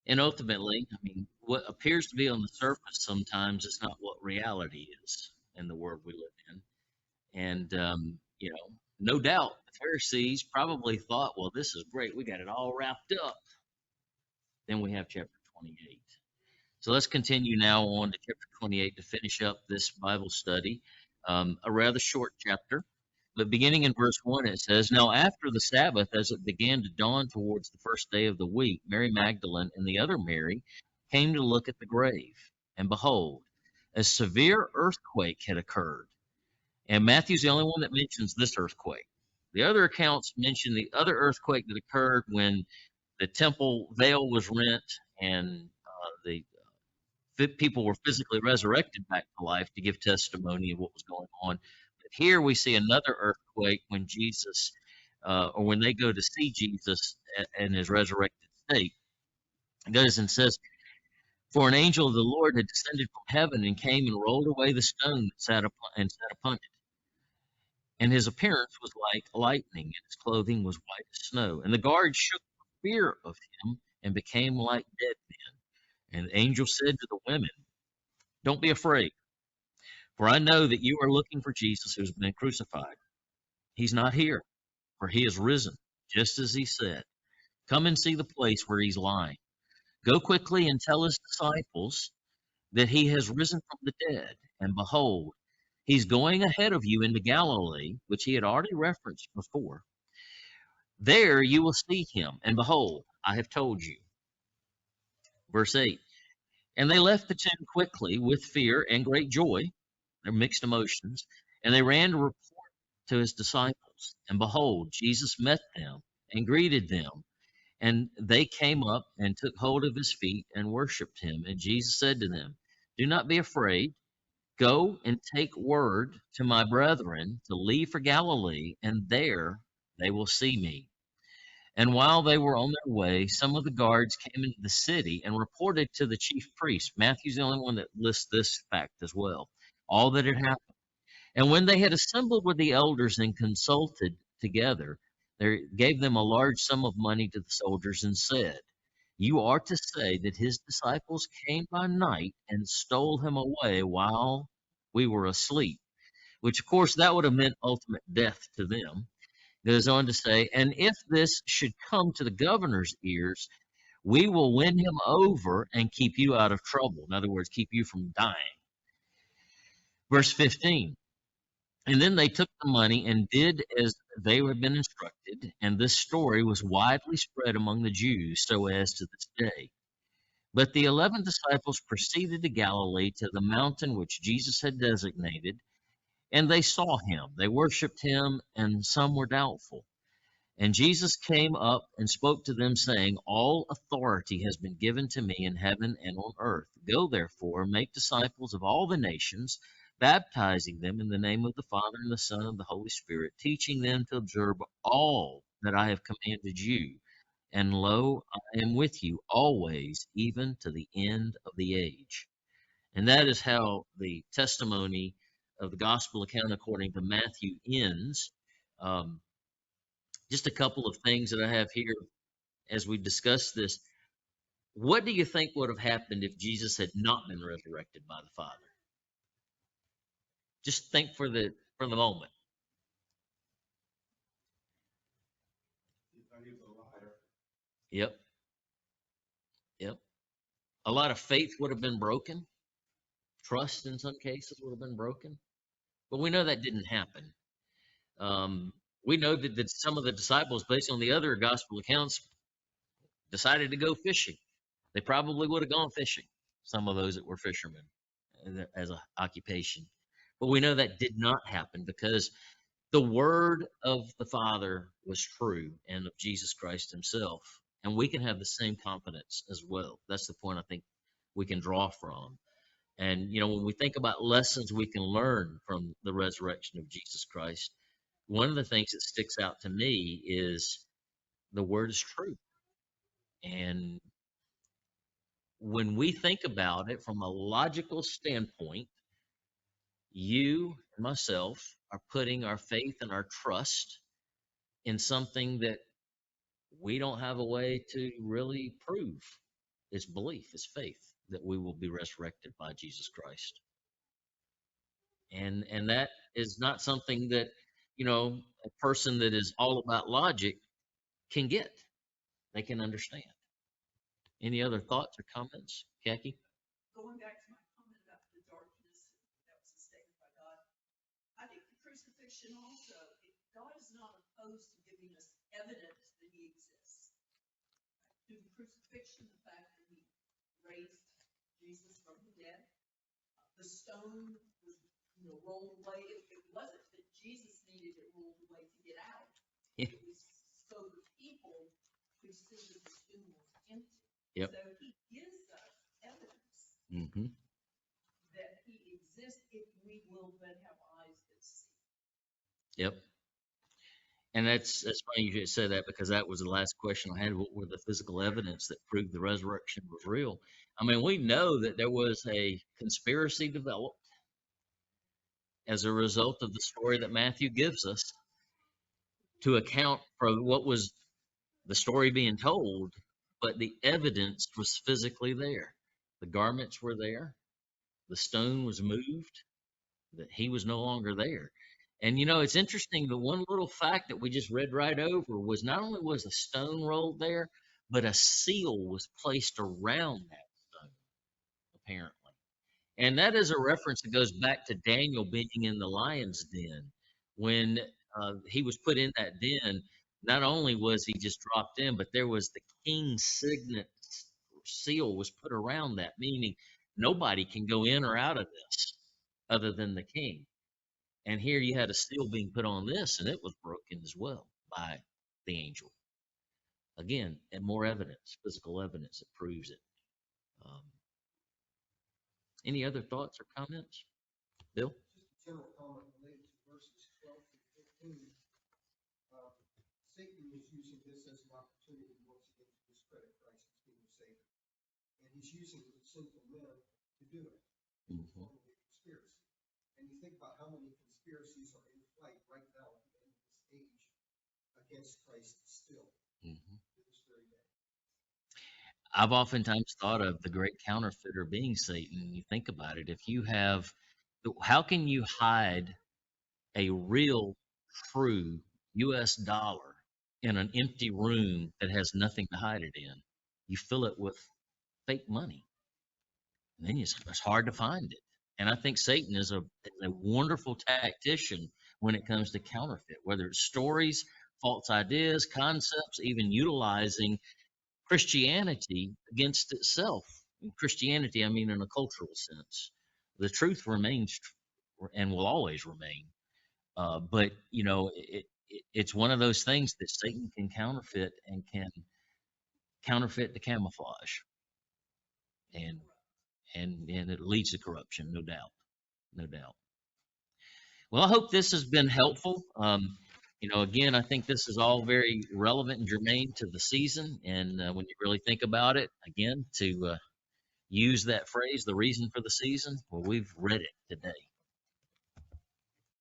And ultimately, I mean, what appears to be on the surface sometimes is not what reality is in the world we live in. And, no doubt the Pharisees probably thought, well, this is great. We got it all wrapped up. Then we have chapter 28. So let's continue now on to chapter 28 to finish up this Bible study. A rather short chapter. But beginning in verse 1, it says, Now after the Sabbath, as it began to dawn towards the first day of the week, Mary Magdalene and the other Mary came to look at the grave. And behold, a severe earthquake had occurred. And Matthew's the only one that mentions this earthquake. The other accounts mention the other earthquake that occurred when the temple veil was rent and the people were physically resurrected back to life to give testimony of what was going on. But here we see another earthquake when Jesus, or when they go to see Jesus in his resurrected state. It goes and says, For an angel of the Lord had descended from heaven and came and rolled away the stone that sat upon it. And his appearance was like lightning, and his clothing was white as snow. And the guards shook for fear of him and became like dead men. And the angel said to the women, Don't be afraid, for I know that you are looking for Jesus who has been crucified. He's not here, for he is risen, just as he said. Come and see the place where he's lying. Go quickly and tell his disciples that he has risen from the dead. And behold, he's going ahead of you into Galilee, which he had already referenced before. There you will see him, and behold, I have told you. Verse 8, And they left the tomb quickly with fear and great joy. They're mixed emotions. And they ran to report to his disciples. And behold, Jesus met them and greeted them. And they came up and took hold of his feet and worshipped him. And Jesus said to them, Do not be afraid. Go and take word to my brethren to leave for Galilee, and there they will see me. And while they were on their way, some of the guards came into the city and reported to the chief priest. Matthew's the only one that lists this fact as well, all that had happened. And when they had assembled with the elders and consulted together, they gave them a large sum of money to the soldiers and said, You are to say that his disciples came by night and stole him away while we were asleep, which of course that would have meant ultimate death to them. Goes on to say, And if this should come to the governor's ears, we will win him over and keep you out of trouble. In other words, keep you from dying. Verse 15. And then they took the money and did as they had been instructed, and this story was widely spread among the Jews so as to this day. But the 11 disciples proceeded to Galilee to the mountain which Jesus had designated, and they saw him. They worshipped him, and some were doubtful. And Jesus came up and spoke to them, saying, All authority has been given to me in heaven and on earth. Go therefore, make disciples of all the nations, baptizing them in the name of the Father and the Son and the Holy Spirit, teaching them to observe all that I have commanded you. And lo, I am with you always, even to the end of the age. And that is how the testimony of the gospel account according to Matthew ends. Um, just a couple of things that I have here as we discuss this. What do you think would have happened if Jesus had not been resurrected by the Father? Just think for the moment. Yep, yep. A lot of faith would have been broken. Trust in some cases would have been broken. But we know that didn't happen. We know that some of the disciples, based on the other gospel accounts, decided to go fishing. They probably would have gone fishing, some of those that were fishermen as an occupation. But we know that did not happen because the word of the Father was true and of Jesus Christ himself. And we can have the same confidence as well. That's the point I think we can draw from. And, when we think about lessons we can learn from the resurrection of Jesus Christ, one of the things that sticks out to me is the word is true. And when we think about it from a logical standpoint, you and myself are putting our faith and our trust in something that we don't have a way to really prove. It's belief, it's faith that we will be resurrected by Jesus Christ. And that is not something that, a person that is all about logic can get. They can understand. Any other thoughts or comments, Khaki? Going back to my comment about the darkness that was a statement by God, I think the crucifixion also, God is not opposed to giving us evidence that he exists. Through the crucifixion, the fact that he raised Jesus from the dead, the stone was, rolled away. It wasn't that Jesus needed it rolled away to get out. Yeah. It was so the people could see that the tomb was empty. Yep. So he gives us evidence Mm-hmm. that he exists if we will but have eyes that see. Yep. And that's funny you should say that, because that was the last question I had. What were the physical evidence that proved the resurrection was real? I mean, we know that there was a conspiracy developed as a result of the story that Matthew gives us to account for what was the story being told, but the evidence was physically there. The garments were there, the stone was moved, that he was no longer there. And it's interesting, the one little fact that we just read right over was not only was a stone rolled there, but a seal was placed around that stone, apparently. And that is a reference that goes back to Daniel being in the lion's den. When he was put in that den, not only was he just dropped in, but there was the king's signet seal was put around that, meaning nobody can go in or out of this other than the king. And here you had a seal being put on this, and it was broken as well by the angel. Again, and more evidence, physical evidence that proves it. Um, any other thoughts or comments, Bill? Just a general comment related to verses 12 through 15. Satan is using this as an opportunity once again to discredit Christ as being the Savior. And he's using sinful men to do it in the form of a conspiracy. And you think about how many conspiracies are in flight right now at the end of this age against Christ still Mm-hmm. to this very day. I've oftentimes thought of the great counterfeiter being Satan. You think about it. If you have, how can you hide a real, true US dollar in an empty room that has nothing to hide it in? You fill it with fake money, and then it's hard to find it. And I think Satan is a wonderful tactician when it comes to counterfeit, whether it's stories, false ideas, concepts, even utilizing Christianity against itself. In Christianity, I mean in a cultural sense. The truth remains and will always remain. But it's one of those things that Satan can counterfeit and can counterfeit the camouflage, and it leads to corruption, no doubt, no doubt. Well, I hope this has been helpful. Again, I think this is all very relevant and germane to the season, and when you really think about it, again, to use that phrase, the reason for the season, well, we've read it today.